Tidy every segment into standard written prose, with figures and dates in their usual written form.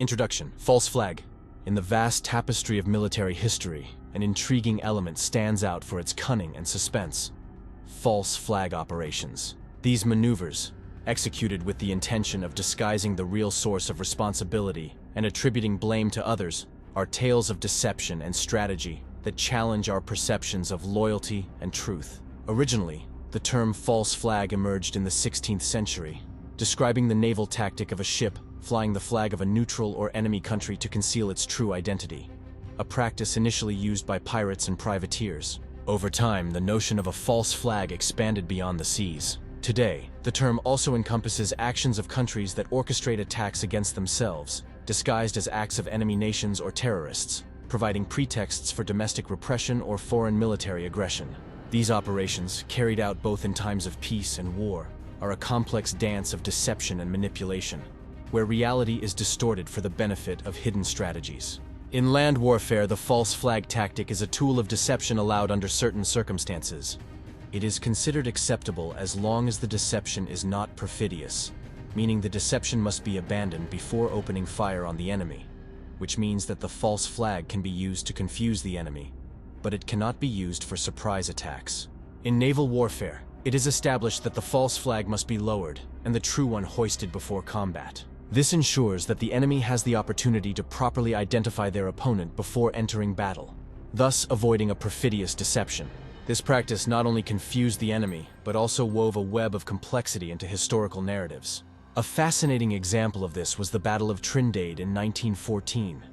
Introduction. False flag. In the vast tapestry of military history, an intriguing element stands out for its cunning and suspense. False flag operations. These maneuvers, executed with the intention of disguising the real source of responsibility and attributing blame to others, are tales of deception and strategy that challenge our perceptions of loyalty and truth. Originally, the term false flag emerged in the 16th century, describing the naval tactic of a ship flying the flag of a neutral or enemy country to conceal its true identity, a practice initially used by pirates and privateers. Over time, the notion of a false flag expanded beyond the seas. Today, the term also encompasses actions of countries that orchestrate attacks against themselves, disguised as acts of enemy nations or terrorists, providing pretexts for domestic repression or foreign military aggression. These operations, carried out both in times of peace and war, are a complex dance of deception and manipulation, where reality is distorted for the benefit of hidden strategies. In land warfare, the false flag tactic is a tool of deception allowed under certain circumstances. It is considered acceptable as long as the deception is not perfidious, meaning the deception must be abandoned before opening fire on the enemy, which means that the false flag can be used to confuse the enemy, but it cannot be used for surprise attacks. In naval warfare, it is established that the false flag must be lowered and the true one hoisted before combat. This ensures that the enemy has the opportunity to properly identify their opponent before entering battle, thus avoiding a perfidious deception. This practice not only confused the enemy, but also wove a web of complexity into historical narratives. A fascinating example of this was the Battle of Trinidad in 1914,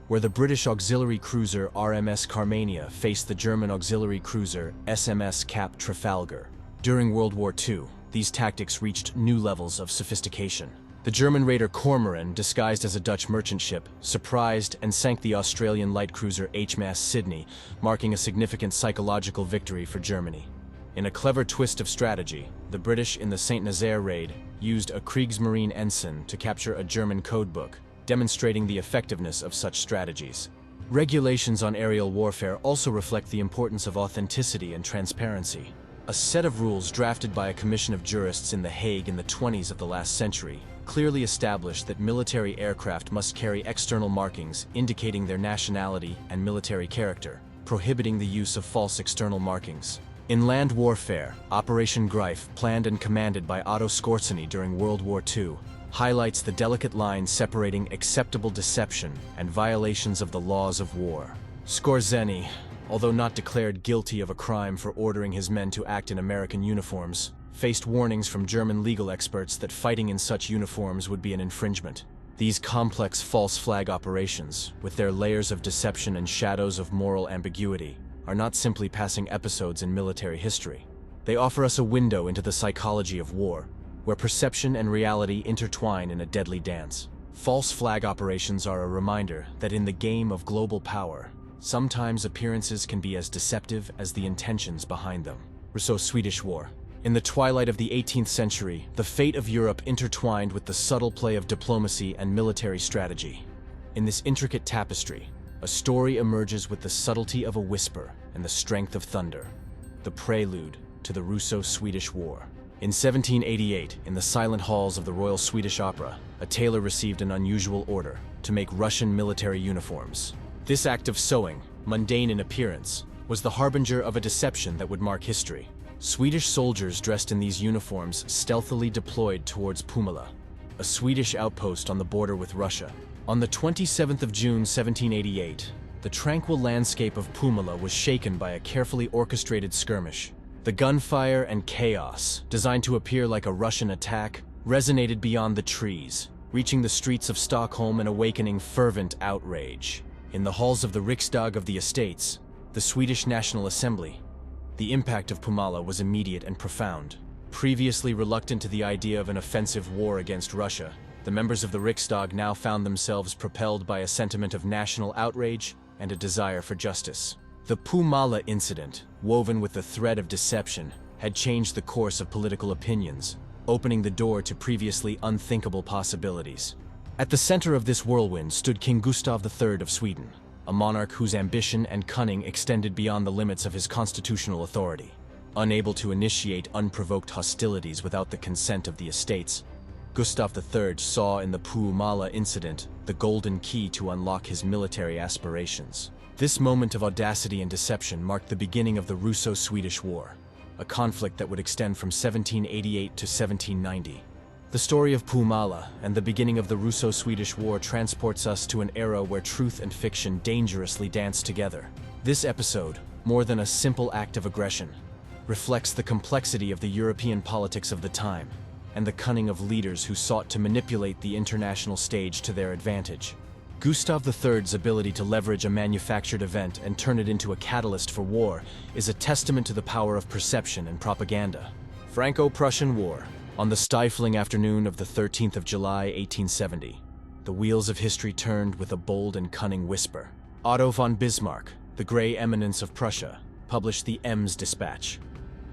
where the British auxiliary cruiser RMS Carmania faced the German auxiliary cruiser SMS Cap Trafalgar. During World War II, these tactics reached new levels of sophistication. The German raider Cormoran, disguised as a Dutch merchant ship, surprised and sank the Australian light cruiser HMAS Sydney, marking a significant psychological victory for Germany. In a clever twist of strategy, the British in the Saint Nazaire raid used a Kriegsmarine ensign to capture a German codebook, demonstrating the effectiveness of such strategies. Regulations on aerial warfare also reflect the importance of authenticity and transparency. A set of rules drafted by a commission of jurists in The Hague in the 20s of the last century clearly established that military aircraft must carry external markings indicating their nationality and military character, prohibiting the use of false external markings. In land warfare, Operation Greif, planned and commanded by Otto Skorzeny during World War II, highlights the delicate line separating acceptable deception and violations of the laws of war. Skorzeny, although not declared guilty of a crime for ordering his men to act in American uniforms, faced warnings from German legal experts that fighting in such uniforms would be an infringement. These complex false flag operations, with their layers of deception and shadows of moral ambiguity, are not simply passing episodes in military history. They offer us a window into the psychology of war, where perception and reality intertwine in a deadly dance. False flag operations are a reminder that in the game of global power, sometimes appearances can be as deceptive as the intentions behind them. Russo-Swedish War. In the twilight of the 18th century, the fate of Europe intertwined with the subtle play of diplomacy and military strategy. In this intricate tapestry, a story emerges with the subtlety of a whisper and the strength of thunder, the prelude to the Russo-Swedish War. In 1788, in the silent halls of the Royal Swedish Opera, a tailor received an unusual order to make Russian military uniforms. This act of sewing, mundane in appearance, was the harbinger of a deception that would mark history. Swedish soldiers dressed in these uniforms stealthily deployed towards Pumala, a Swedish outpost on the border with Russia. On the 27th of June 1788, the tranquil landscape of Pumala was shaken by a carefully orchestrated skirmish. The gunfire and chaos, designed to appear like a Russian attack, resonated beyond the trees, reaching the streets of Stockholm and awakening fervent outrage. In the halls of the Reichstag of the Estates, the Swedish National Assembly, the impact of Pumala was immediate and profound. Previously reluctant to the idea of an offensive war against Russia, the members of the Reichstag now found themselves propelled by a sentiment of national outrage and a desire for justice. The Pumala Incident, woven with the thread of deception, had changed the course of political opinions, opening the door to previously unthinkable possibilities. At the center of this whirlwind stood King Gustav III of Sweden, a monarch whose ambition and cunning extended beyond the limits of his constitutional authority. Unable to initiate unprovoked hostilities without the consent of the estates, Gustav III saw in the Puumala incident the golden key to unlock his military aspirations. This moment of audacity and deception marked the beginning of the Russo-Swedish War, a conflict that would extend from 1788 to 1790. The story of Puumala and the beginning of the Russo-Swedish War transports us to an era where truth and fiction dangerously dance together. This episode, more than a simple act of aggression, reflects the complexity of the European politics of the time and the cunning of leaders who sought to manipulate the international stage to their advantage. Gustav III's ability to leverage a manufactured event and turn it into a catalyst for war is a testament to the power of perception and propaganda. Franco-Prussian War. On the stifling afternoon of the 13th of July, 1870, the wheels of history turned with a bold and cunning whisper. Otto von Bismarck, the Grey Eminence of Prussia, published the Ems Dispatch,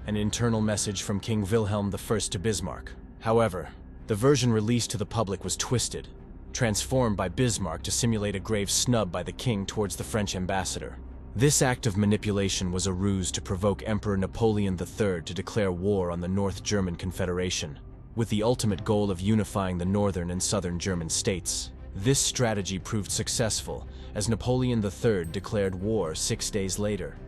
an internal message from King Wilhelm I to Bismarck. However, the version released to the public was twisted, transformed by Bismarck to simulate a grave snub by the king towards the French ambassador. This act of manipulation was a ruse to provoke Emperor Napoleon III to declare war on the North German Confederation, with the ultimate goal of unifying the northern and southern German states. This strategy proved successful, as Napoleon III declared war 6 days later.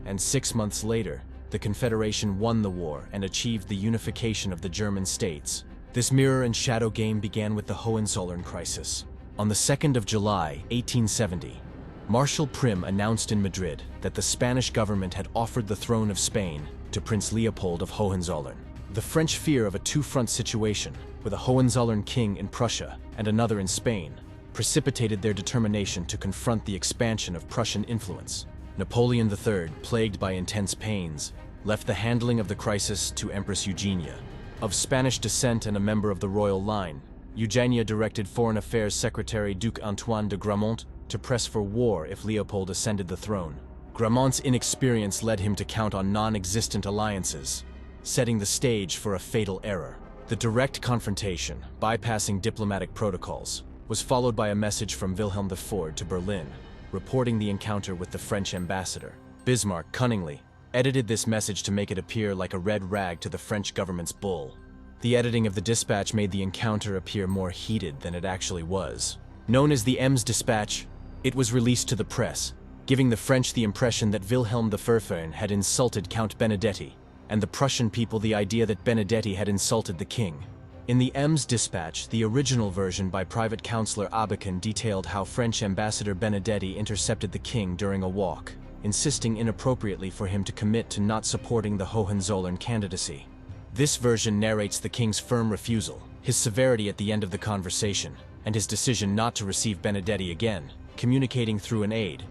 And 6 months later, the Confederation won the war and achieved the unification of the German states. This mirror and shadow game began with the Hohenzollern crisis. On the 2nd of July, 1870, Marshal Prim announced in Madrid that the Spanish government had offered the throne of Spain to Prince Leopold of Hohenzollern. The French fear of a two-front situation, with a Hohenzollern king in Prussia and another in Spain, precipitated their determination to confront the expansion of Prussian influence. Napoleon III, plagued by intense pains, left the handling of the crisis to Empress Eugenia. Of Spanish descent and a member of the royal line, Eugenia directed Foreign Affairs Secretary Duc Antoine de Gramont to press for war if Leopold ascended the throne. Gramont's inexperience led him to count on non-existent alliances, setting the stage for a fatal error. The direct confrontation, bypassing diplomatic protocols, was followed by a message from Wilhelm IV to Berlin, reporting the encounter with the French ambassador. Bismarck cunningly edited this message to make it appear like a red rag to the French government's bull. The editing of the dispatch made the encounter appear more heated than it actually was. Known as the Ems Dispatch, it was released to the press, giving the French the impression that Wilhelm I had insulted Count Benedetti, and the Prussian people the idea that Benedetti had insulted the king. In the Ems Dispatch, the original version by Private Councillor Abakan detailed how French Ambassador Benedetti intercepted the king during a walk, insisting inappropriately for him to commit to not supporting the Hohenzollern candidacy. This version narrates the king's firm refusal, his severity at the end of the conversation, and his decision not to receive Benedetti again, communicating through an aide.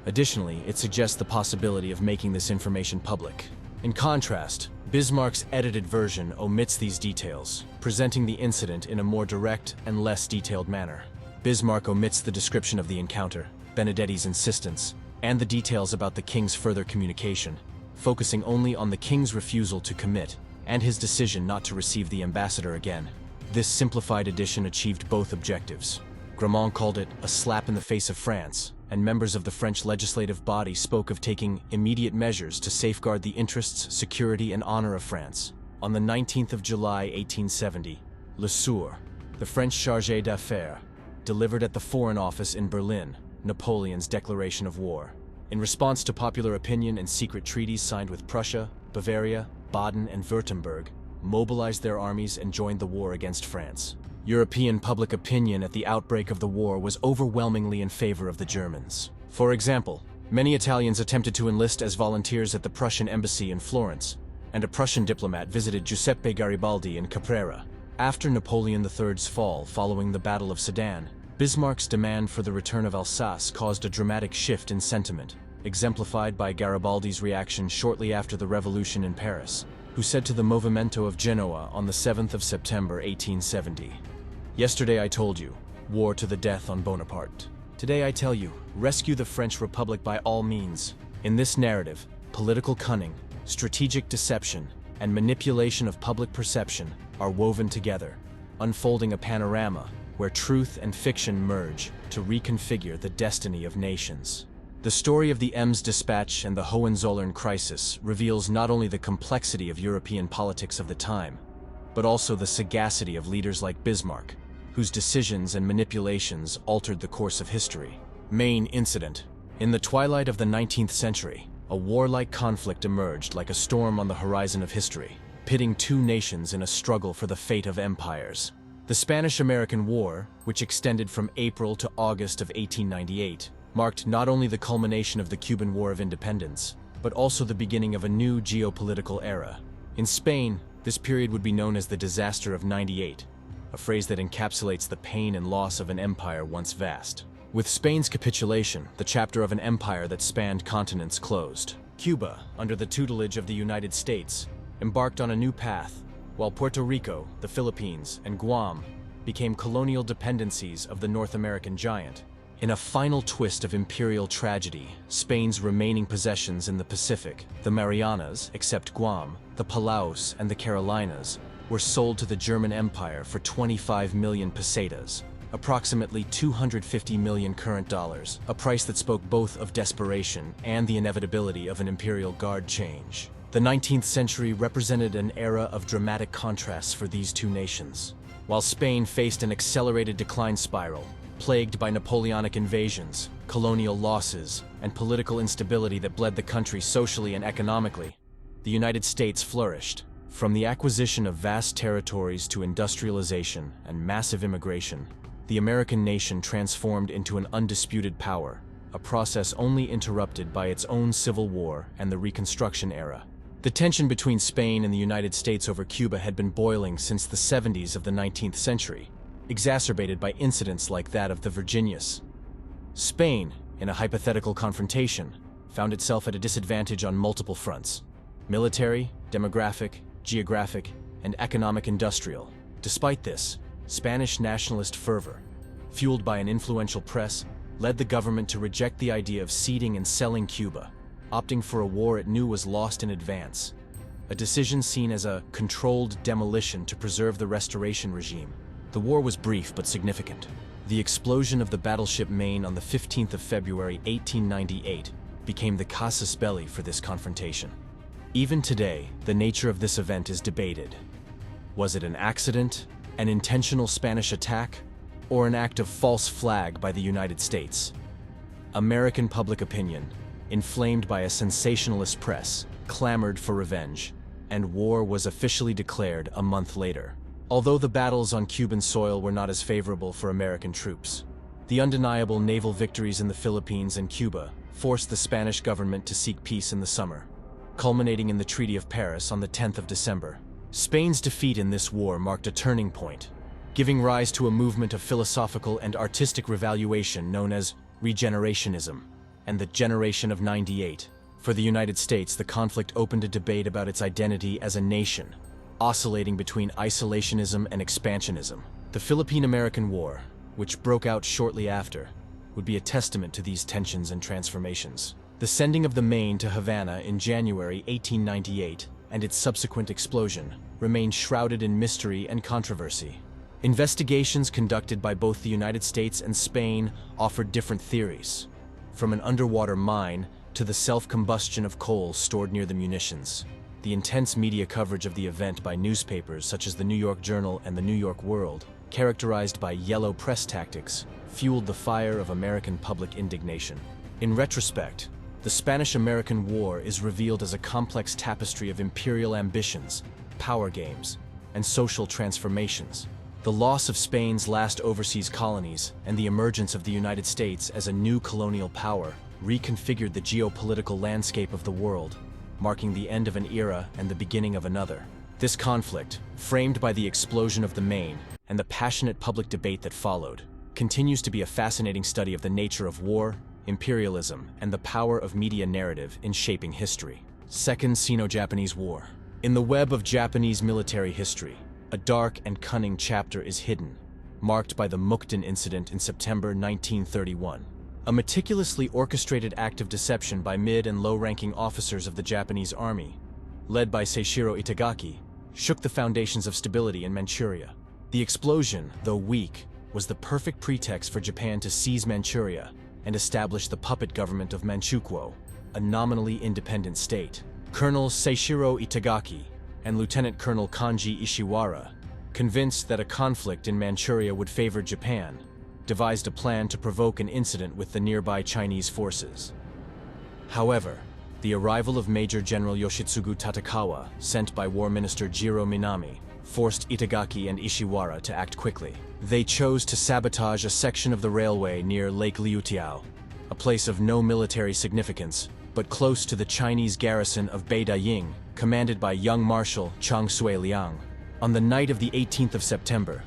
Additionally, it suggests the possibility of making this information public. In contrast, Bismarck's edited version omits these details, presenting the incident in a more direct and less detailed manner. Bismarck omits the description of the encounter, Benedetti's insistence, and the details about the king's further communication, focusing only on the king's refusal to commit and his decision not to receive the ambassador again. This simplified edition achieved both objectives. Gramont called it a slap in the face of France, and members of the French legislative body spoke of taking immediate measures to safeguard the interests, security, and honor of France. On the 19th of July, 1870, Le Sourd, the French chargé d'affaires, delivered at the Foreign Office in Berlin Napoleon's declaration of war. In response to popular opinion and secret treaties signed with Prussia, Bavaria, Baden, and Württemberg, mobilized their armies and joined the war against France. European public opinion at the outbreak of the war was overwhelmingly in favor of the Germans. For example, many Italians attempted to enlist as volunteers at the Prussian embassy in Florence, and a Prussian diplomat visited Giuseppe Garibaldi in Caprera. After Napoleon III's fall following the Battle of Sedan, Bismarck's demand for the return of Alsace caused a dramatic shift in sentiment, exemplified by Garibaldi's reaction shortly after the revolution in Paris, who said to the Movimento of Genoa on the 7th of September 1870, "Yesterday I told you, war to the death on Bonaparte. Today I tell you, rescue the French Republic by all means." In this narrative, political cunning, strategic deception, and manipulation of public perception are woven together, unfolding a panorama where truth and fiction merge to reconfigure the destiny of nations. The story of the Ems Dispatch and the Hohenzollern crisis reveals not only the complexity of European politics of the time, but also the sagacity of leaders like Bismarck, whose decisions and manipulations altered the course of history. Maine Incident. In the twilight of the 19th century, a warlike conflict emerged like a storm on the horizon of history, pitting two nations in a struggle for the fate of empires. The Spanish-American War, which extended from April to August of 1898, marked not only the culmination of the Cuban War of Independence, but also the beginning of a new geopolitical era. In Spain, this period would be known as the Disaster of '98, a phrase that encapsulates the pain and loss of an empire once vast. With Spain's capitulation, the chapter of an empire that spanned continents closed. Cuba, under the tutelage of the United States, embarked on a new path, while Puerto Rico, the Philippines, and Guam became colonial dependencies of the North American giant. In a final twist of imperial tragedy, Spain's remaining possessions in the Pacific, the Marianas, except Guam, the Palaos, and the Carolinas, were sold to the German Empire for 25 million pesetas, approximately 250 million current dollars, a price that spoke both of desperation and the inevitability of an imperial guard change. The 19th century represented an era of dramatic contrasts for these two nations. While Spain faced an accelerated decline spiral, plagued by Napoleonic invasions, colonial losses, and political instability that bled the country socially and economically, the United States flourished. From the acquisition of vast territories to industrialization and massive immigration, the American nation transformed into an undisputed power, a process only interrupted by its own civil war and the Reconstruction era. The tension between Spain and the United States over Cuba had been boiling since the 70s of the 19th century, exacerbated by incidents like that of the Virginias. Spain, in a hypothetical confrontation, found itself at a disadvantage on multiple fronts: military, demographic, geographic, and economic industrial. Despite this, Spanish nationalist fervor, fueled by an influential press, led the government to reject the idea of ceding and selling Cuba, opting for a war it knew was lost in advance, a decision seen as a controlled demolition to preserve the Restoration regime. The war was brief but significant. The explosion of the battleship Maine on the 15th of February 1898 became the casus belli for this confrontation. Even today, the nature of this event is debated. Was it an accident, an intentional Spanish attack, or an act of false flag by the United States? American public opinion, inflamed by a sensationalist press, clamored for revenge, and war was officially declared a month later. Although the battles on Cuban soil were not as favorable for American troops, the undeniable naval victories in the Philippines and Cuba forced the Spanish government to seek peace in the summer, culminating in the Treaty of Paris on the 10th of December. Spain's defeat in this war marked a turning point, giving rise to a movement of philosophical and artistic revaluation known as regenerationism and the Generation of '98. For the United States, the conflict opened a debate about its identity as a nation, oscillating between isolationism and expansionism. The Philippine-American War, which broke out shortly after, would be a testament to these tensions and transformations. The sending of the Maine to Havana in January 1898 and its subsequent explosion remained shrouded in mystery and controversy. Investigations conducted by both the United States and Spain offered different theories, from an underwater mine to the self-combustion of coal stored near the munitions. The intense media coverage of the event by newspapers such as the New York Journal and the New York World, characterized by yellow press tactics, fueled the fire of American public indignation. In retrospect, the Spanish-American War is revealed as a complex tapestry of imperial ambitions, power games, and social transformations. The loss of Spain's last overseas colonies and the emergence of the United States as a new colonial power reconfigured the geopolitical landscape of the world, marking the end of an era and the beginning of another. This conflict, framed by the explosion of the Maine and the passionate public debate that followed, continues to be a fascinating study of the nature of war, imperialism, and the power of media narrative in shaping history. Second Sino-Japanese War. In the web of Japanese military history, a dark and cunning chapter is hidden, marked by the Mukden Incident in September 1931. A meticulously orchestrated act of deception by mid- and low-ranking officers of the Japanese army, led by Seishiro Itagaki, shook the foundations of stability in Manchuria. The explosion, though weak, was the perfect pretext for Japan to seize Manchuria and establish the puppet government of Manchukuo, a nominally independent state. Colonel Seishiro Itagaki, and Lieutenant Colonel Kanji Ishiwara, convinced that a conflict in Manchuria would favor Japan, devised a plan to provoke an incident with the nearby Chinese forces. However, the arrival of Major General Yoshitsugu Tatekawa, sent by War Minister Jiro Minami, forced Itagaki and Ishiwara to act quickly. They chose to sabotage a section of the railway near Lake Liutiao, a place of no military significance, but close to the Chinese garrison of Beidaying, commanded by young Marshal Chang Sui-liang. On the night of the 18th of September,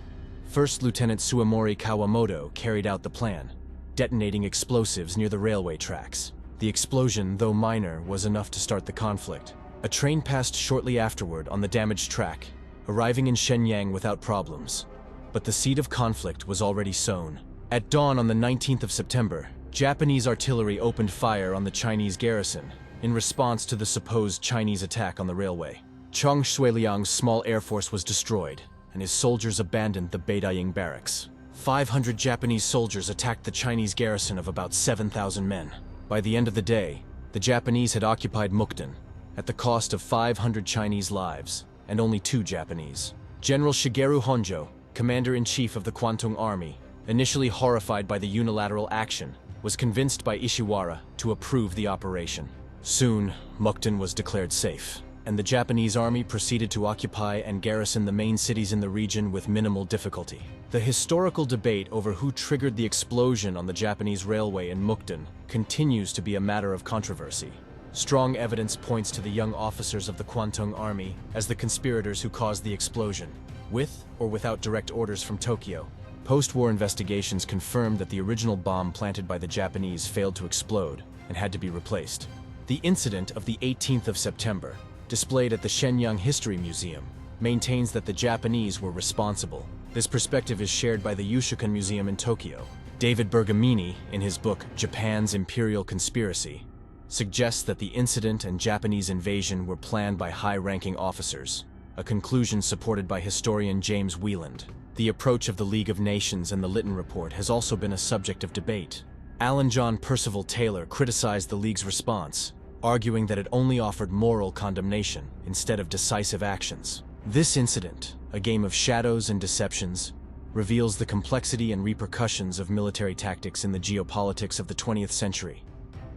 First Lieutenant Suemori Kawamoto carried out the plan, detonating explosives near the railway tracks. The explosion, though minor, was enough to start the conflict. A train passed shortly afterward on the damaged track, arriving in Shenyang without problems. But the seed of conflict was already sown. At dawn on the 19th of September, Japanese artillery opened fire on the Chinese garrison in response to the supposed Chinese attack on the railway. Chang Sui-liang's small air force was destroyed, and his soldiers abandoned the Beidaying barracks. 500 Japanese soldiers attacked the Chinese garrison of about 7,000 men. By the end of the day, the Japanese had occupied Mukden, at the cost of 500 Chinese lives, and only 2 Japanese. General Shigeru Honjo, commander-in-chief of the Kwantung Army, initially horrified by the unilateral action, was convinced by Ishiwara to approve the operation. Soon, Mukden was declared safe, and the Japanese army proceeded to occupy and garrison the main cities in the region with minimal difficulty. The historical debate over who triggered the explosion on the Japanese railway in Mukden continues to be a matter of controversy. Strong evidence points to the young officers of the Kwantung Army as the conspirators who caused the explosion, with or without direct orders from Tokyo. Post-war investigations confirmed that the original bomb planted by the Japanese failed to explode and had to be replaced. The incident of the 18th of September, displayed at the Shenyang History Museum, maintains that the Japanese were responsible. This perspective is shared by the Yushikan Museum in Tokyo. David Bergamini, in his book Japan's Imperial Conspiracy, suggests that the incident and Japanese invasion were planned by high-ranking officers, a conclusion supported by historian James Wieland. The approach of the League of Nations and the Lytton Report has also been a subject of debate. Alan John Percival Taylor criticized the League's response, arguing that it only offered moral condemnation instead of decisive actions. This incident, a game of shadows and deceptions, reveals the complexity and repercussions of military tactics in the geopolitics of the 20th century,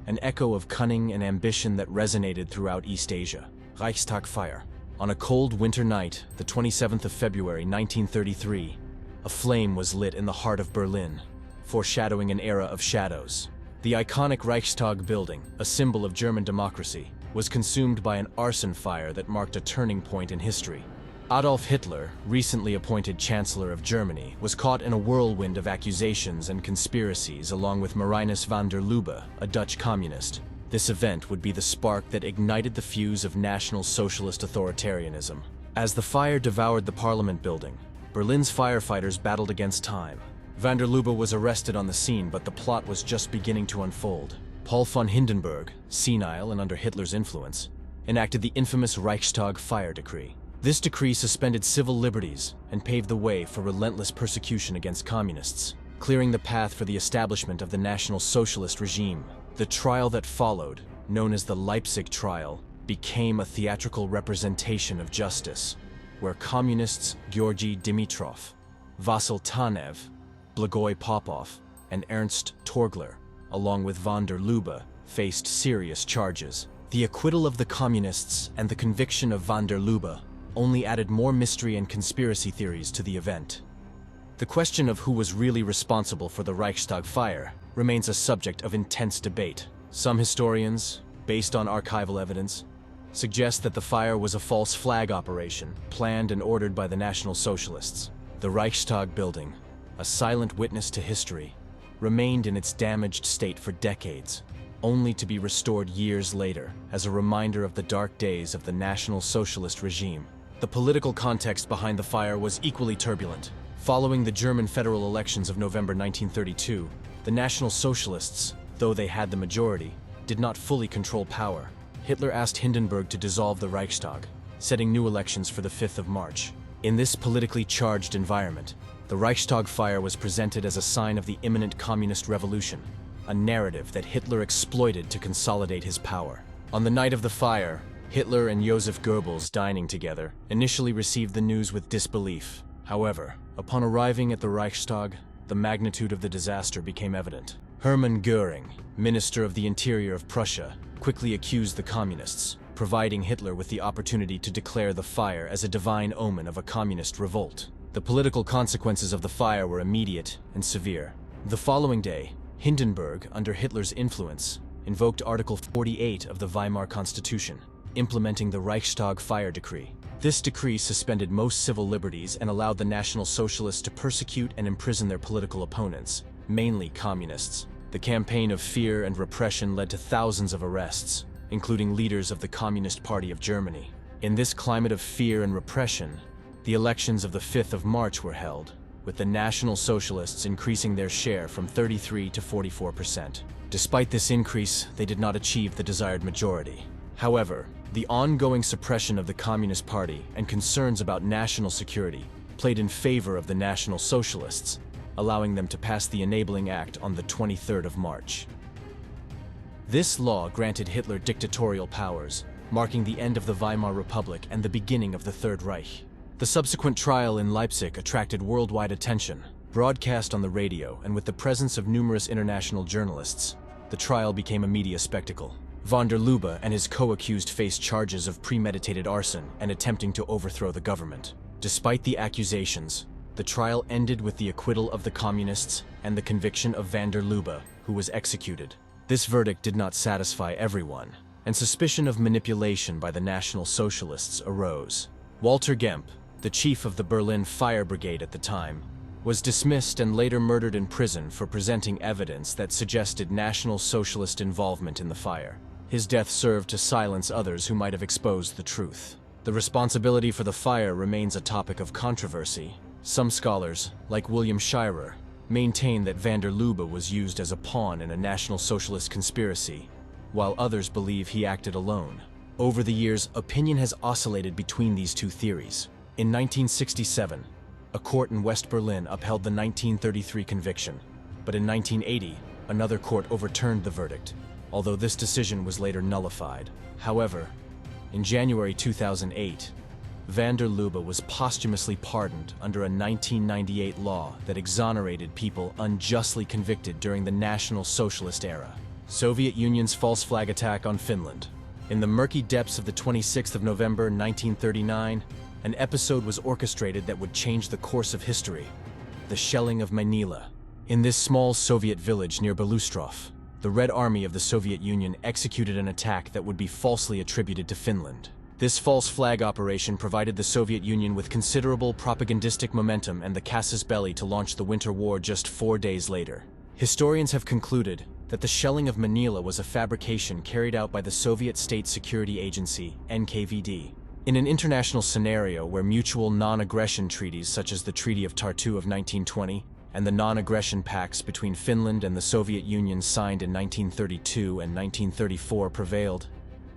an echo of cunning and ambition that resonated throughout East Asia. Reichstag Fire. On a cold winter night, the 27th of February 1933, a flame was lit in the heart of Berlin, foreshadowing an era of shadows. The iconic Reichstag building, a symbol of German democracy, was consumed by an arson fire that marked a turning point in history. Adolf Hitler, recently appointed Chancellor of Germany, was caught in a whirlwind of accusations and conspiracies along with Marinus van der Lubbe, a Dutch communist. This event would be the spark that ignited the fuse of National Socialist authoritarianism. As the fire devoured the Parliament building, Berlin's firefighters battled against time. Van der Lubbe was arrested on the scene, but the plot was just beginning to unfold. Paul von Hindenburg, senile and under Hitler's influence, enacted the infamous Reichstag Fire decree. This decree suspended civil liberties and paved the way for relentless persecution against communists, clearing the path for the establishment of the National Socialist regime. The trial that followed, known as the Leipzig trial, became a theatrical representation of justice, where communists Georgy Dimitrov, Vasil Tanev, Blagoy Popov, and Ernst Torgler, along with van der Lubbe, faced serious charges. The acquittal of the communists and the conviction of van der Lubbe only added more mystery and conspiracy theories to the event. The question of who was really responsible for the Reichstag fire remains a subject of intense debate. Some historians, based on archival evidence, suggest that the fire was a false flag operation planned and ordered by the National Socialists. The Reichstag building, a silent witness to history, remained in its damaged state for decades, only to be restored years later as a reminder of the dark days of the National Socialist regime. The political context behind the fire was equally turbulent. Following the German federal elections of November 1932, the National Socialists, though they had the majority, did not fully control power. Hitler asked Hindenburg to dissolve the Reichstag, setting new elections for the 5th of March. In this politically charged environment, the Reichstag fire was presented as a sign of the imminent communist revolution, a narrative that Hitler exploited to consolidate his power. On the night of the fire, Hitler and Joseph Goebbels, dining together, initially received the news with disbelief. However, upon arriving at the Reichstag, the magnitude of the disaster became evident. Hermann Göring, Minister of the Interior of Prussia, quickly accused the communists, providing Hitler with the opportunity to declare the fire as a divine omen of a communist revolt. The political consequences of the fire were immediate and severe. The following day, Hindenburg, under Hitler's influence, invoked Article 48 of the Weimar Constitution, implementing the Reichstag Fire Decree. This decree suspended most civil liberties and allowed the National Socialists to persecute and imprison their political opponents, mainly communists. The campaign of fear and repression led to thousands of arrests, including leaders of the Communist Party of Germany. In this climate of fear and repression, the elections of the 5th of March were held, with the National Socialists increasing their share from 33% to 44%. Despite this increase, they did not achieve the desired majority. However, the ongoing suppression of the Communist Party and concerns about national security played in favor of the National Socialists, allowing them to pass the Enabling Act on the 23rd of March. This law granted Hitler dictatorial powers, marking the end of the Weimar Republic and the beginning of the Third Reich. The subsequent trial in Leipzig attracted worldwide attention. Broadcast on the radio and with the presence of numerous international journalists, the trial became a media spectacle. Von der Lubbe and his co-accused faced charges of premeditated arson and attempting to overthrow the government. Despite the accusations, the trial ended with the acquittal of the communists and the conviction of von der Lubbe, who was executed. This verdict did not satisfy everyone, and suspicion of manipulation by the National Socialists arose. Walter Gemp, the chief of the Berlin Fire Brigade at the time, was dismissed and later murdered in prison for presenting evidence that suggested National Socialist involvement in the fire. His death served to silence others who might have exposed the truth. The responsibility for the fire remains a topic of controversy. Some scholars, like William Shirer, maintain that von der Lubbe was used as a pawn in a National Socialist conspiracy, while others believe he acted alone. Over the years, opinion has oscillated between these two theories. In 1967, a court in West Berlin upheld the 1933 conviction, but in 1980, another court overturned the verdict, although this decision was later nullified. However, in January 2008, von der Lubbe was posthumously pardoned under a 1998 law that exonerated people unjustly convicted during the National Socialist era. Soviet Union's false flag attack on Finland. In the murky depths of the 26th of November 1939, an episode was orchestrated that would change the course of history: the shelling of Manila. In this small Soviet village near Belostrov, the Red Army of the Soviet Union executed an attack that would be falsely attributed to Finland. This false flag operation provided the Soviet Union with considerable propagandistic momentum and the casus belli to launch the Winter War just 4 days later. Historians have concluded that the shelling of Manila was a fabrication carried out by the Soviet State Security Agency, NKVD. In an international scenario where mutual non-aggression treaties such as the Treaty of Tartu of 1920 and the non-aggression pacts between Finland and the Soviet Union signed in 1932 and 1934 prevailed,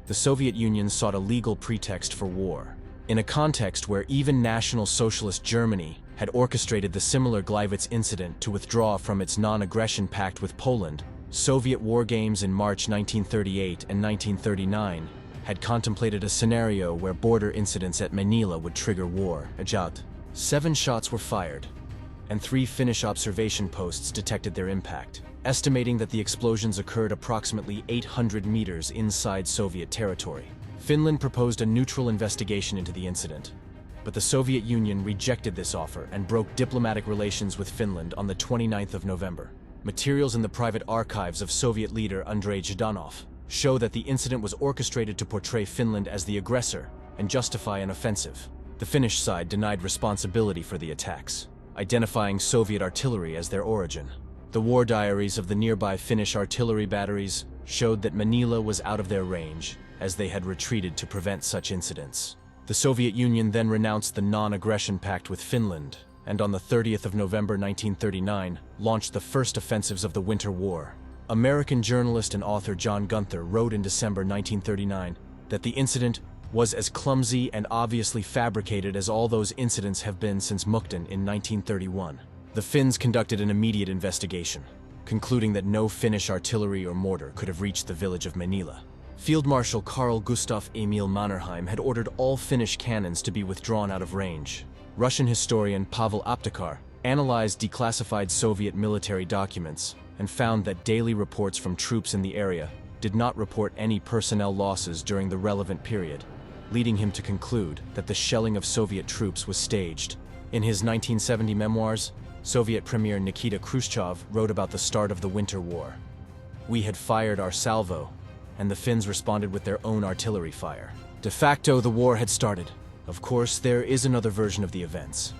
the Soviet Union sought a legal pretext for war. In a context where even National Socialist Germany had orchestrated the similar Gleiwitz incident to withdraw from its non-aggression pact with Poland, Soviet war games in March 1938 and 1939 had contemplated a scenario where border incidents at Manila would trigger war. 7 shots were fired, and 3 Finnish observation posts detected their impact, estimating that the explosions occurred approximately 800 meters inside Soviet territory. Finland proposed a neutral investigation into the incident, but the Soviet Union rejected this offer and broke diplomatic relations with Finland on the 29th of November. Materials in the private archives of Soviet leader Andrei Zhdanov show that the incident was orchestrated to portray Finland as the aggressor and justify an offensive. The Finnish side denied responsibility for the attacks, identifying Soviet artillery as their origin. The war diaries of the nearby Finnish artillery batteries showed that Manila was out of their range, as they had retreated to prevent such incidents. The Soviet Union then renounced the non-aggression pact with Finland, and on the 30th of November 1939, launched the first offensives of the Winter War. American journalist and author John Gunther wrote in December 1939 that the incident was as clumsy and obviously fabricated as all those incidents have been since Mukden in 1931. The Finns conducted an immediate investigation, concluding that no Finnish artillery or mortar could have reached the village of Manila. Field Marshal Carl Gustav Emil Mannerheim had ordered all Finnish cannons to be withdrawn out of range. Russian historian Pavel Aptekar analyzed declassified Soviet military documents and found that daily reports from troops in the area did not report any personnel losses during the relevant period, leading him to conclude that the shelling of Soviet troops was staged. In his 1970 memoirs, Soviet Premier Nikita Khrushchev wrote about the start of the Winter War. "We had fired our salvo, and the Finns responded with their own artillery fire. De facto, the war had started. Of course, there is another version of the events.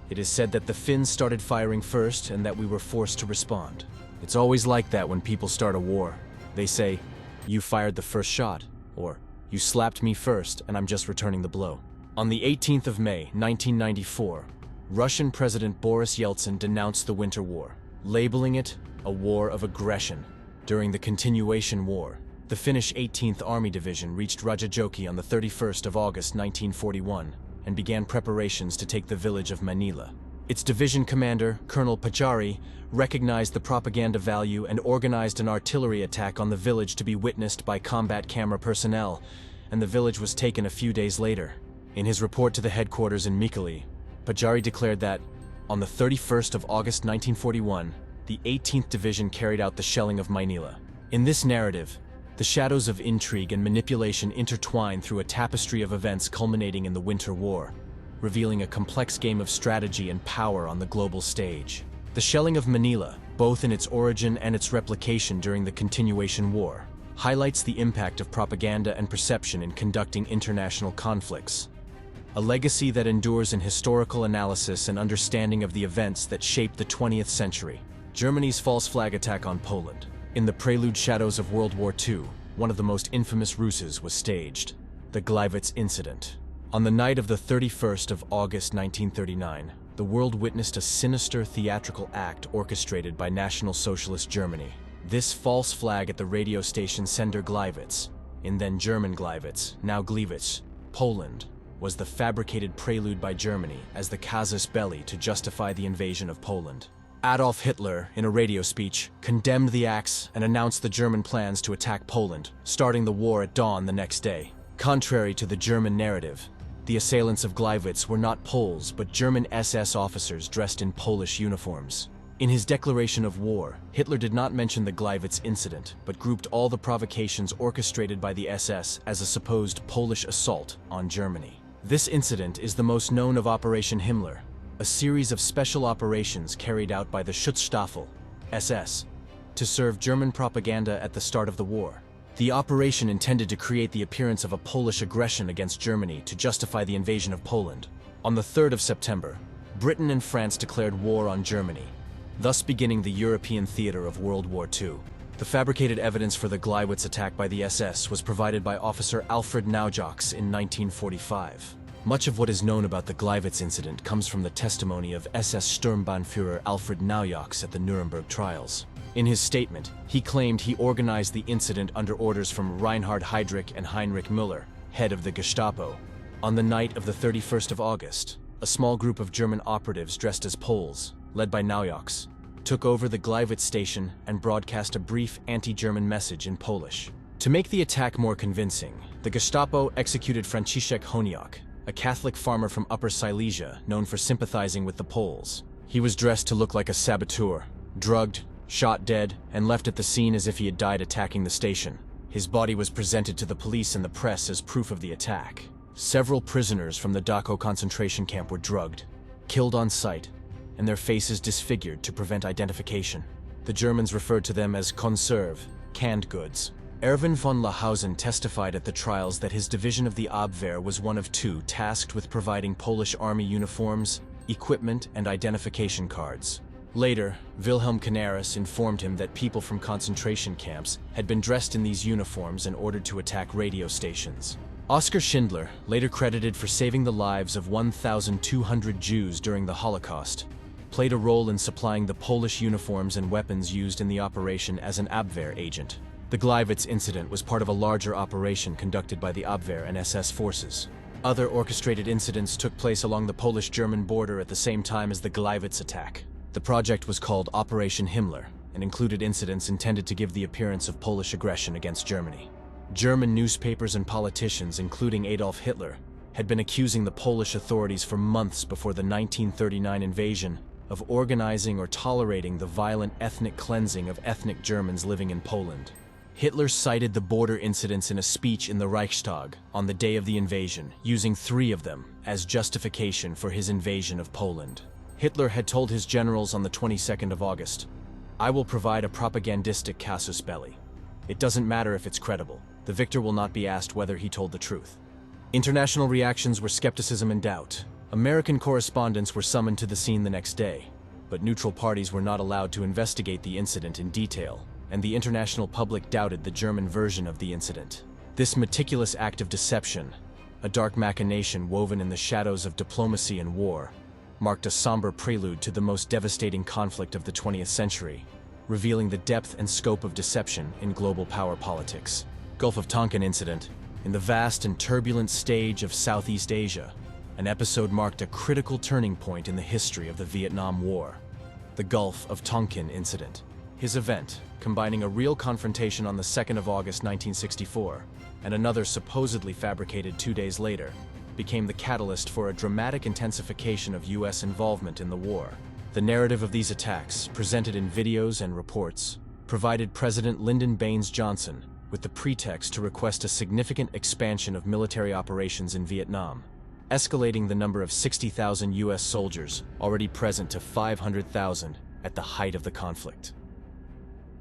It is said that the Finns started firing first and that we were forced to respond. It's always like that when people start a war. They say, 'You fired the first shot,' or 'You slapped me first and I'm just returning the blow.'" On the 18th of May, 1994, Russian President Boris Yeltsin denounced the Winter War, labeling it a war of aggression. During the Continuation War, the Finnish 18th Army Division reached Rajajoki on the 31st of August 1941 and began preparations to take the village of Manila. Its division commander, Colonel Pajari, recognized the propaganda value and organized an artillery attack on the village to be witnessed by combat camera personnel, and the village was taken a few days later. In his report to the headquarters in Mikkeli, Pajari declared that, on the 31st of August 1941, the 18th Division carried out the shelling of Manila. In this narrative, the shadows of intrigue and manipulation intertwine through a tapestry of events culminating in the Winter War, revealing a complex game of strategy and power on the global stage. The shelling of Manila, both in its origin and its replication during the Continuation War, highlights the impact of propaganda and perception in conducting international conflicts. A legacy that endures in historical analysis and understanding of the events that shaped the 20th century. Germany's false flag attack on Poland. In the prelude shadows of World War II, one of the most infamous ruses was staged, the Gleiwitz Incident. On the night of the 31st of August 1939, the world witnessed a sinister theatrical act orchestrated by National Socialist Germany. This false flag at the radio station Sender Gleiwitz, in then German Gleiwitz, now Gliwice, Poland, was the fabricated prelude by Germany as the casus belli to justify the invasion of Poland. Adolf Hitler, in a radio speech, condemned the acts and announced the German plans to attack Poland, starting the war at dawn the next day. Contrary to the German narrative, the assailants of Gleiwitz were not Poles, but German SS officers dressed in Polish uniforms. In his declaration of war, Hitler did not mention the Gleiwitz incident, but grouped all the provocations orchestrated by the SS as a supposed Polish assault on Germany. This incident is the most known of Operation Himmler, a series of special operations carried out by the Schutzstaffel, SS, to serve German propaganda at the start of the war. The operation intended to create the appearance of a Polish aggression against Germany to justify the invasion of Poland. On the 3rd of September, Britain and France declared war on Germany, thus beginning the European theater of World War II. The fabricated evidence for the Gleiwitz attack by the SS was provided by Officer Alfred Naujoks in 1945. Much of what is known about the Gleiwitz incident comes from the testimony of SS Sturmbannführer Alfred Naujoks at the Nuremberg trials. In his statement, he claimed he organized the incident under orders from Reinhard Heydrich and Heinrich Müller, head of the Gestapo. On the night of the 31st of August, a small group of German operatives dressed as Poles, led by Naujoks, took over the Gleiwitz station and broadcast a brief anti-German message in Polish. To make the attack more convincing, the Gestapo executed Franciszek Honiak, a Catholic farmer from Upper Silesia known for sympathizing with the Poles. He was dressed to look like a saboteur, drugged, shot dead, and left at the scene as if he had died attacking the station. His body was presented to the police and the press as proof of the attack. Several prisoners from the Dachau concentration camp were drugged, killed on sight, and their faces disfigured to prevent identification. The Germans referred to them as Konserve, canned goods. Erwin von Lahausen testified at the trials that his division of the Abwehr was one of two tasked with providing Polish army uniforms, equipment, and identification cards. Later, Wilhelm Canaris informed him that people from concentration camps had been dressed in these uniforms and ordered to attack radio stations. Oskar Schindler, later credited for saving the lives of 1,200 Jews during the Holocaust, played a role in supplying the Polish uniforms and weapons used in the operation as an Abwehr agent. The Gleiwitz incident was part of a larger operation conducted by the Abwehr and SS forces. Other orchestrated incidents took place along the Polish-German border at the same time as the Gleiwitz attack. The project was called Operation Himmler and included incidents intended to give the appearance of Polish aggression against Germany. German newspapers and politicians, including Adolf Hitler, had been accusing the Polish authorities for months before the 1939 invasion of organizing or tolerating the violent ethnic cleansing of ethnic Germans living in Poland. Hitler cited the border incidents in a speech in the Reichstag on the day of the invasion, using 3 of them as justification for his invasion of Poland. Hitler had told his generals on the 22nd of August, "I will provide a propagandistic casus belli. It doesn't matter if it's credible. The victor will not be asked whether he told the truth." International reactions were skepticism and doubt. American correspondents were summoned to the scene the next day, but neutral parties were not allowed to investigate the incident in detail, and the international public doubted the German version of the incident. This meticulous act of deception, a dark machination woven in the shadows of diplomacy and war, marked a somber prelude to the most devastating conflict of the 20th century, revealing the depth and scope of deception in global power politics. Gulf of Tonkin Incident. In the vast and turbulent stage of Southeast Asia, an episode marked a critical turning point in the history of the Vietnam War. The Gulf of Tonkin Incident. His event, combining a real confrontation on the 2nd of August 1964 and another supposedly fabricated 2 days later, became the catalyst for a dramatic intensification of U.S. involvement in the war. The narrative of these attacks, presented in videos and reports, provided President Lyndon Baines Johnson with the pretext to request a significant expansion of military operations in Vietnam, escalating the number of 60,000 U.S. soldiers already present to 500,000 at the height of the conflict.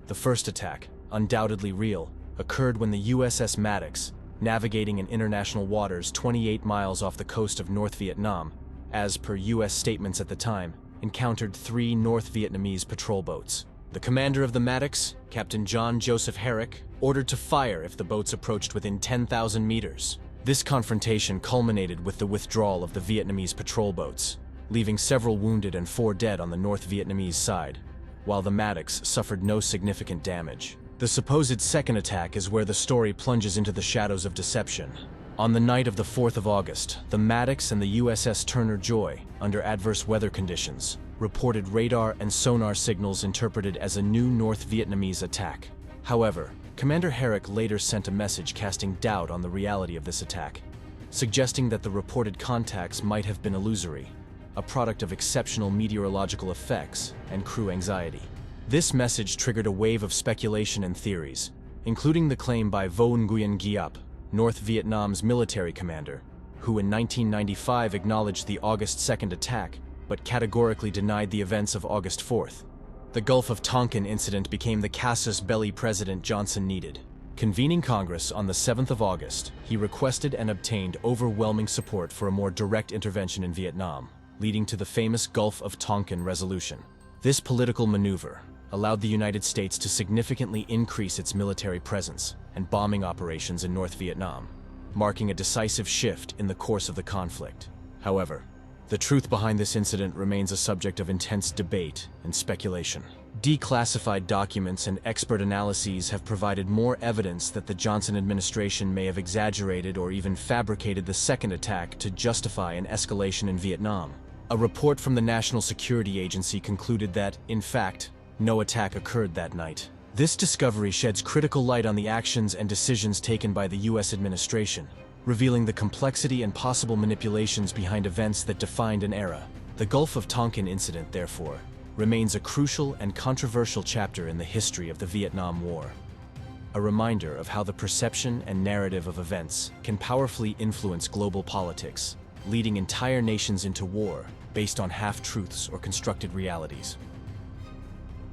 The first attack, undoubtedly real, occurred when the USS Maddox, navigating in international waters 28 miles off the coast of North Vietnam, as per U.S. statements at the time, encountered 3 North Vietnamese patrol boats. The commander of the Maddox, Captain John Joseph Herrick, ordered to fire if the boats approached within 10,000 meters. This confrontation culminated with the withdrawal of the Vietnamese patrol boats, leaving several wounded and 4 dead on the North Vietnamese side, while the Maddox suffered no significant damage. The supposed second attack is where the story plunges into the shadows of deception. On the night of the 4th of August, the Maddox and the USS Turner Joy, under adverse weather conditions, reported radar and sonar signals interpreted as a new North Vietnamese attack. However, Commander Herrick later sent a message casting doubt on the reality of this attack, suggesting that the reported contacts might have been illusory, a product of exceptional meteorological effects and crew anxiety. This message triggered a wave of speculation and theories, including the claim by Vo Nguyen Giap, North Vietnam's military commander, who in 1995 acknowledged the August 2nd attack but categorically denied the events of August 4th. The Gulf of Tonkin incident became the casus belli President Johnson needed. Convening Congress on the 7th of August, he requested and obtained overwhelming support for a more direct intervention in Vietnam, leading to the famous Gulf of Tonkin resolution. This political maneuver allowed the United States to significantly increase its military presence and bombing operations in North Vietnam, marking a decisive shift in the course of the conflict. However, the truth behind this incident remains a subject of intense debate and speculation. Declassified documents and expert analyses have provided more evidence that the Johnson administration may have exaggerated or even fabricated the second attack to justify an escalation in Vietnam. A report from the National Security Agency concluded that, in fact, no attack occurred that night. This discovery sheds critical light on the actions and decisions taken by the U.S. administration, revealing the complexity and possible manipulations behind events that defined an era. The Gulf of Tonkin incident, therefore, remains a crucial and controversial chapter in the history of the Vietnam War. A reminder of how the perception and narrative of events can powerfully influence global politics, leading entire nations into war based on half-truths or constructed realities.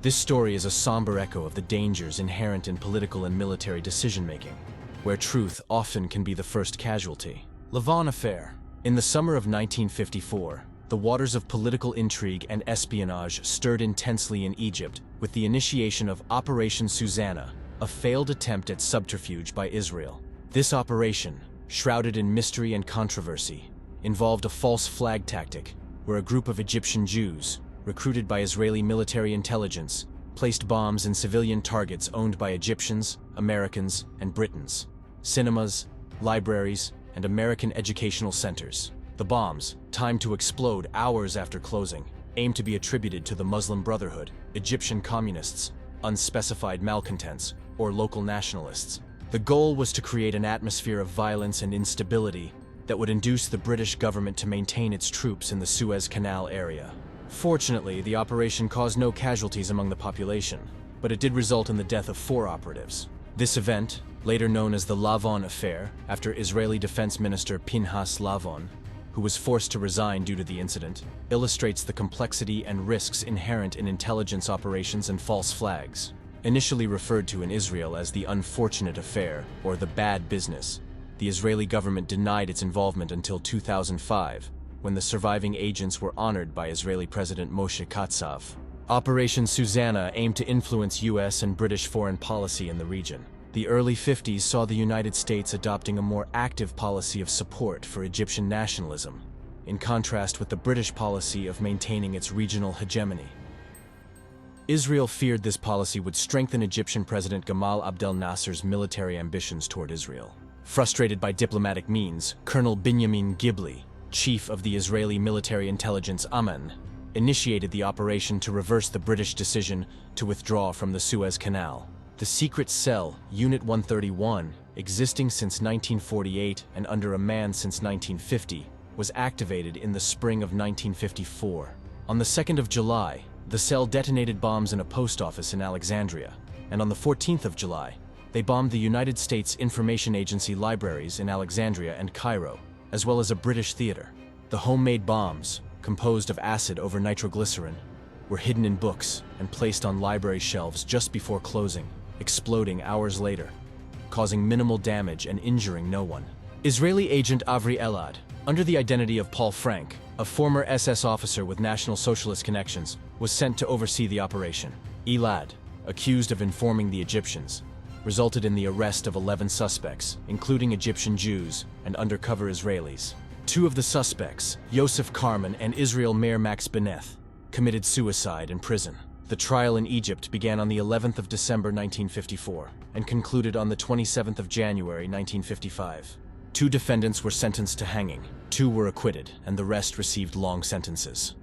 This story is a somber echo of the dangers inherent in political and military decision-making, where truth often can be the first casualty. Lavon Affair. In the summer of 1954, the waters of political intrigue and espionage stirred intensely in Egypt with the initiation of Operation Susanna, a failed attempt at subterfuge by Israel. This operation, shrouded in mystery and controversy, involved a false flag tactic where a group of Egyptian Jews, recruited by Israeli military intelligence, placed bombs in civilian targets owned by Egyptians, Americans, and Britons, cinemas, libraries, and American educational centers. The bombs, timed to explode hours after closing, aimed to be attributed to the Muslim Brotherhood, Egyptian communists, unspecified malcontents, or local nationalists. The goal was to create an atmosphere of violence and instability that would induce the British government to maintain its troops in the Suez Canal area. Fortunately, the operation caused no casualties among the population, but it did result in the death of 4 operatives. This event, later known as the Lavon Affair, after Israeli Defense Minister Pinchas Lavon, who was forced to resign due to the incident, illustrates the complexity and risks inherent in intelligence operations and false flags. Initially referred to in Israel as the unfortunate affair or the bad business, the Israeli government denied its involvement until 2005, when the surviving agents were honored by Israeli President Moshe Katsav. Operation Susanna aimed to influence US and British foreign policy in the region. The early 50s saw the United States adopting a more active policy of support for Egyptian nationalism, in contrast with the British policy of maintaining its regional hegemony. Israel feared this policy would strengthen Egyptian President Gamal Abdel Nasser's military ambitions toward Israel. Frustrated by diplomatic means, Colonel Binyamin Ghibli, chief of the Israeli military intelligence Aman, initiated the operation to reverse the British decision to withdraw from the Suez Canal. The secret cell, Unit 131, existing since 1948 and under a man since 1950, was activated in the spring of 1954. On the 2nd of July, the cell detonated bombs in a post office in Alexandria, and on the 14th of July, they bombed the United States Information Agency libraries in Alexandria and Cairo, as well as a British theater. The homemade bombs, composed of acid over nitroglycerin, were hidden in books and placed on library shelves just before closing, exploding hours later, causing minimal damage and injuring no one. Israeli agent Avri Elad, under the identity of Paul Frank, a former SS officer with National Socialist connections, was sent to oversee the operation. Elad, accused of informing the Egyptians, resulted in the arrest of 11 suspects, including Egyptian Jews and undercover Israelis. 2 of the suspects, Yosef Karman and Israel Meir Max Beneth, committed suicide in prison. The trial in Egypt began on the 11th of December 1954 and concluded on the 27th of January 1955. 2 defendants were sentenced to hanging, 2 were acquitted, and the rest received long sentences.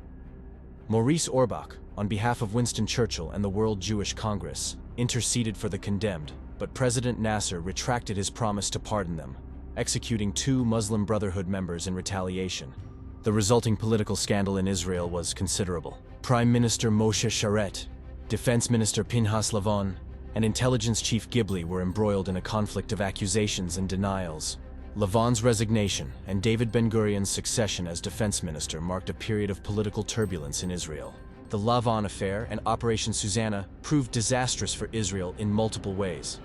Maurice Orbach, on behalf of Winston Churchill and the World Jewish Congress, interceded for the condemned, but President Nasser retracted his promise to pardon them, executing 2 Muslim Brotherhood members in retaliation. The resulting political scandal in Israel was considerable. Prime Minister Moshe Sharet, Defense Minister Pinchas Lavon, and Intelligence Chief Ghibli were embroiled in a conflict of accusations and denials. Lavon's resignation and David Ben-Gurion's succession as defense minister marked a period of political turbulence in Israel. The Lavon Affair and Operation Susanna proved disastrous for Israel in multiple ways.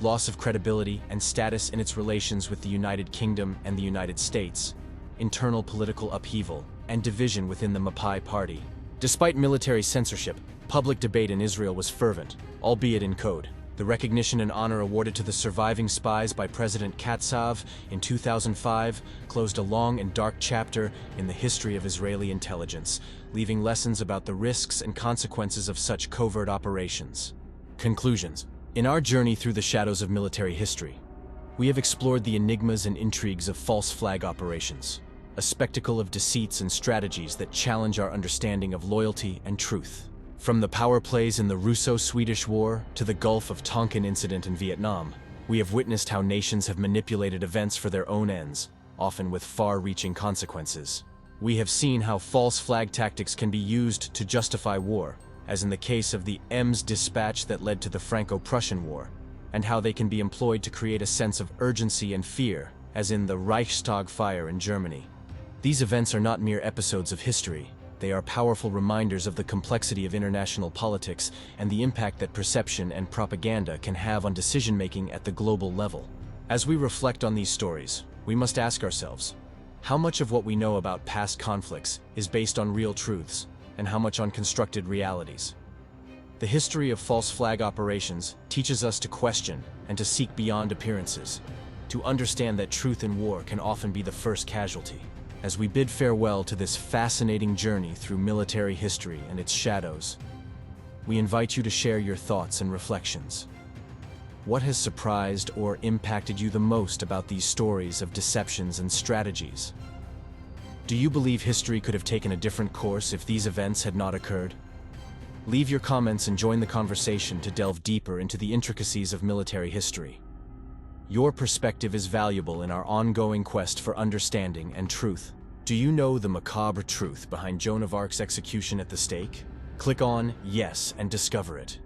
Loss of credibility and status in its relations with the United Kingdom and the United States, internal political upheaval, and division within the Mapai party. Despite military censorship, public debate in Israel was fervent, albeit in code. The recognition and honor awarded to the surviving spies by President Katsav in 2005 closed a long and dark chapter in the history of Israeli intelligence, leaving lessons about the risks and consequences of such covert operations. Conclusions. In our journey through the shadows of military history, we have explored the enigmas and intrigues of false flag operations, a spectacle of deceits and strategies that challenge our understanding of loyalty and truth. From the power plays in the Russo-Swedish War to the Gulf of Tonkin Incident in Vietnam, we have witnessed how nations have manipulated events for their own ends, often with far-reaching consequences. We have seen how false flag tactics can be used to justify war, as in the case of the Ems dispatch that led to the Franco-Prussian War, and how they can be employed to create a sense of urgency and fear, as in the Reichstag Fire in Germany. These events are not mere episodes of history. They are powerful reminders of the complexity of international politics and the impact that perception and propaganda can have on decision-making at the global level. As we reflect on these stories, we must ask ourselves, how much of what we know about past conflicts is based on real truths, and how much on constructed realities? The history of false flag operations teaches us to question and to seek beyond appearances, to understand that truth in war can often be the first casualty. As we bid farewell to this fascinating journey through military history and its shadows, we invite you to share your thoughts and reflections. What has surprised or impacted you the most about these stories of deceptions and strategies? Do you believe history could have taken a different course if these events had not occurred? Leave your comments and join the conversation to delve deeper into the intricacies of military history. Your perspective is valuable in our ongoing quest for understanding and truth. Do you know the macabre truth behind Joan of Arc's execution at the stake? Click on Yes and discover it.